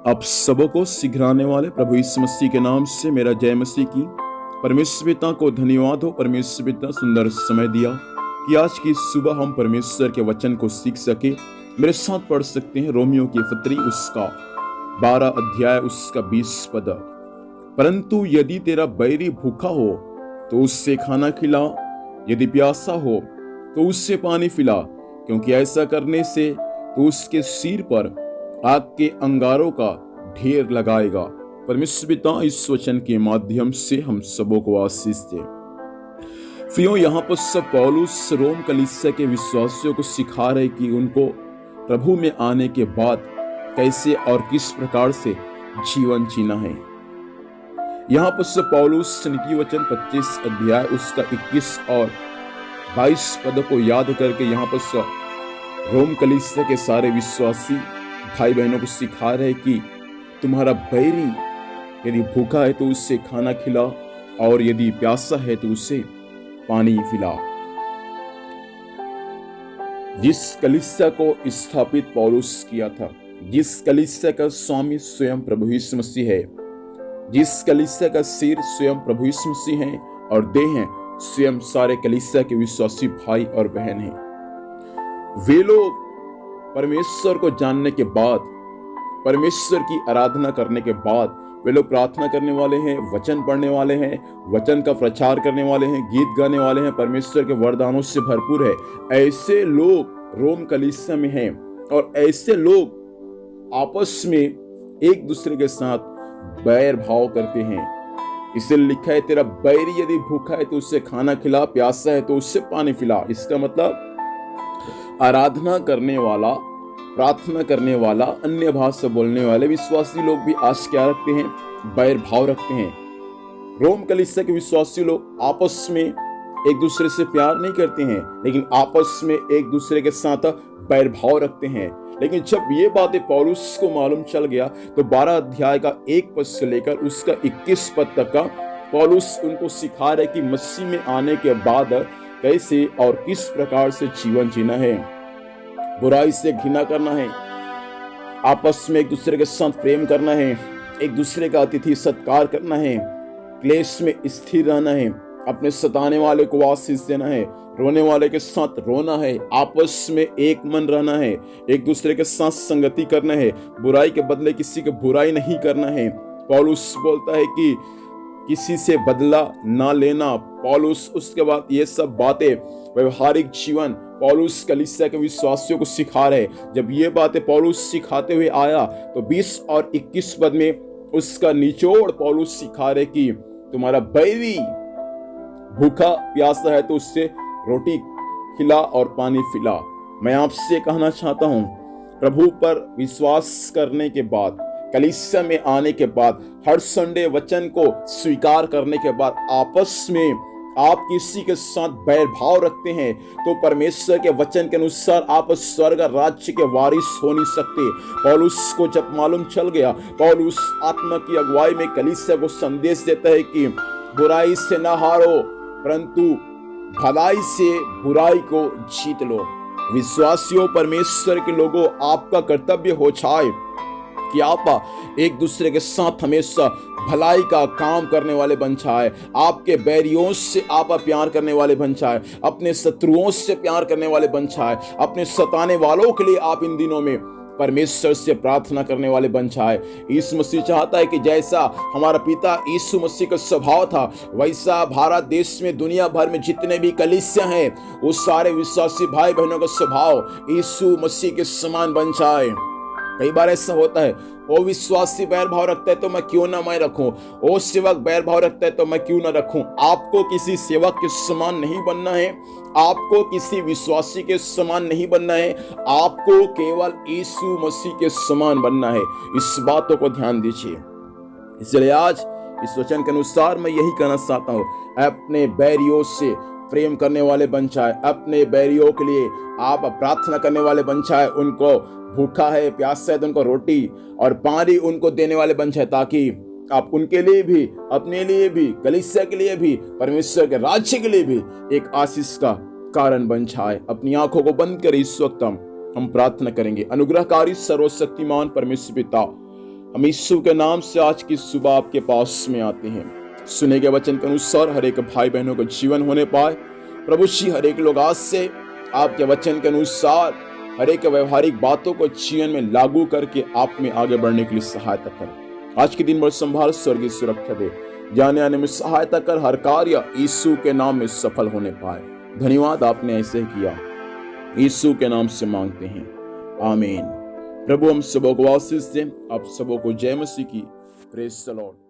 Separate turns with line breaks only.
आप सबों को शीघ्र आने वाले प्रभु यीशु मसीह के नाम से मेरा जय मसीह की। परमेश्वर पिता को धन्यवाद हो। परमेश्वर पिता सुंदर समय दिया कि आज की सुबह हम परमेश्वर के वचन को सीख सके। मेरे साथ पढ़ सकते हैं रोमियो की पत्री उसका 12 अध्याय उसका 20 पद। परंतु यदि तेरा बैरी भूखा हो तो उससे खाना खिला, यदि प्यासा हो तो उससे पानी पिला, क्योंकि ऐसा करने से तो उसके सिर पर आग के अंगारों का ढेर लगाएगा। परमेश्वर पिता इस वचन के माध्यम से हम सबों को आशीष दे। फिर यहाँ पर सब पौलुस रोम कलीसिया के विश्वासियों को सिखा रहे कि उनको प्रभु में आने के बाद कैसे और किस प्रकार से जीवन जीना है। यहाँ पर सब पौलुस नीति वचन 25 अध्याय उसका 21 और 22 पद को याद करके यहाँ पर सब रोम कलीसिया के सारे विश्वासी भाई बहनों को सिखा रहे कि तुम्हारा बैरी यदि भूखा है तो उससे खाना खिला, और यदि प्यासा है तो उससे पानी पिला। जिस कलीसिया को स्थापित पौलुस किया था, जिस कलीसिया का स्वामी स्वयं प्रभु यीशु मसीह है, जिस कलीसिया का सिर स्वयं प्रभु यीशु मसीह है और देह हैं स्वयं सारे कलीसिया के विश्वासी भाई और बहन हैं, वे लोग परमेश्वर को जानने के बाद, परमेश्वर की आराधना करने के बाद वे लोग प्रार्थना करने वाले हैं, वचन पढ़ने वाले हैं, वचन का प्रचार करने वाले हैं, गीत गाने वाले हैं, परमेश्वर के वरदानों से भरपूर है। ऐसे लोग रोम कलीसिया में हैं और ऐसे लोग आपस में एक दूसरे के साथ बैर भाव करते हैं। इसे लिखा है तेरा बैरी यदि भूखा है तो उससे खाना खिला, प्यासा है तो उससे पानी पिला। इसका मतलब आराधना करने वाला, प्रार्थना करने वाला, अन्य भाषा बोलने वाले विश्वासी लोग भी आज क्या रखते हैं? बैर भाव रखते हैं। रोम कलीसिया के विश्वासी लोग आपस में एक दूसरे से प्यार नहीं करते हैं, लेकिन आपस में एक दूसरे के साथ बैर भाव रखते हैं। लेकिन जब ये बातें पौलुस को मालूम चल गया तो 12 अध्याय का 1 पद से लेकर उसका 21 पद तक का पौलुस उनको सिखा रहे कि मसीह में आने के बाद कैसे और किस प्रकार से जीवन जीना है। बुराई से घृणा करना है, आपस में एक दूसरे के साथ प्रेम करना है, एक दूसरे का अतिथि सत्कार करना है, क्लेश में स्थिर रहना है, अपने सताने वाले को आशीष देना है, रोने वाले के साथ रोना है, आपस में एक मन रहना है, एक दूसरे के साथ संगति करना है, बुराई के बदले किसी की बुराई नहीं करना है। पौलुस बोलता है कि किसी से बदला ना लेना। पौलुस उसके बाद ये सब बातें व्यवहारिक जीवन पौलुस कलीसिया के विश्वासियों को सिखा रहे। जब ये बातें पौलुस सिखाते हुए आया तो 20 और 21 पद में उसका निचोड़ पौलुस सिखा रहे कि तुम्हारा बैरी भूखा प्यासा है तो उससे रोटी खिला और पानी पिला। मैं आपसे कहना चाहता हूं, प्रभु पर विश्वास करने के बाद, कलीसिया में आने के बाद, हर संडे वचन को स्वीकार करने के बाद आपस में आप किसी के साथ बैर भाव रखते हैं तो परमेश्वर के वचन के अनुसार आप स्वर्ग राज्य के वारिस हो नहीं सकते। पौलुस को जब मालूम चल गया, पौलुस आत्मा की अगुवाई में कलीसिया को संदेश देता है कि बुराई से ना हारो, परंतु भलाई से बुराई को जीत लो। विश्वासियों, परमेश्वर के लोगों, आपका कर्तव्य हो जाए कि आप एक दूसरे के साथ हमेशा भलाई का काम करने वाले बन जाए, आपके बैरियों से आप प्यार करने वाले बन जाए, अपने शत्रुओं से प्यार करने वाले बन जाए, अपने सताने वालों के लिए आप इन दिनों में परमेश्वर से प्रार्थना करने वाले बन जाए। यीशु मसीह चाहता है कि जैसा हमारा पिता यीशु मसीह का स्वभाव था, वैसा भारत देश में, दुनिया भर में जितने भी कलीसिया हैं, वो सारे विश्वासी भाई बहनों का स्वभाव यीशु मसीह के समान बन जाए। कई बार ऐसा होता है, वो विश्वासी बैर भाव रखता है तो मैं क्यों ना मैं रखूं, वो सेवक बैर भाव रखता है तो मैं क्यों ना रखूं। आपको किसी सेवक के समान नहीं बनना है, आपको किसी विश्वासी के समान नहीं बनना है, आपको केवल यीशु मसीह के समान बनना है। इस बातों को ध्यान दीजिए। इसलिए आज इस वचन के अनुसार मैं यही कहना चाहता हूं, अपने बैरियों से प्रेम करने वाले बन जाए, अपने बैरियों के लिए आप प्रार्थना करने वाले बन जाए, उनको भूखा है प्यासा है तो उनको रोटी और पानी उनको देने वाले बन जाए, ताकि आप उनके लिए भी, अपने लिए भी, कलीसिया के लिए भी, परमेश्वर के राज्य के लिए भी एक आशीष का कारण बन जाए। अपनी आंखों को बंद कर इस वक्त हम प्रार्थना करेंगे। अनुग्रहकारी सर्वशक्तिमान परमेश्वर पिता, हम यीशु के नाम से आज की सुबह आपके पास में आते हैं। सुने के वचन के अनुसार हर एक भाई बहनों को जीवन होने पाए। प्रभु जी, हर एक लोग आज से आपके वचन के अनुसार हर एक व्यवहारिक बातों को जीवन में लागू करके आप में आगे बढ़ने के लिए सहायता करें। आज के दिन भर संभाल, स्वर्गीय सुरक्षा दे, जाने आने में सहायता कर, हर कार्य यीशु के नाम में सफल होने पाए। धन्यवाद, आपने ऐसे किया। यीशु के नाम से मांगते हैं, आमीन। प्रभु हम सबों को आशीष दे। आप सबों को जय मसीह की। Praise the Lord.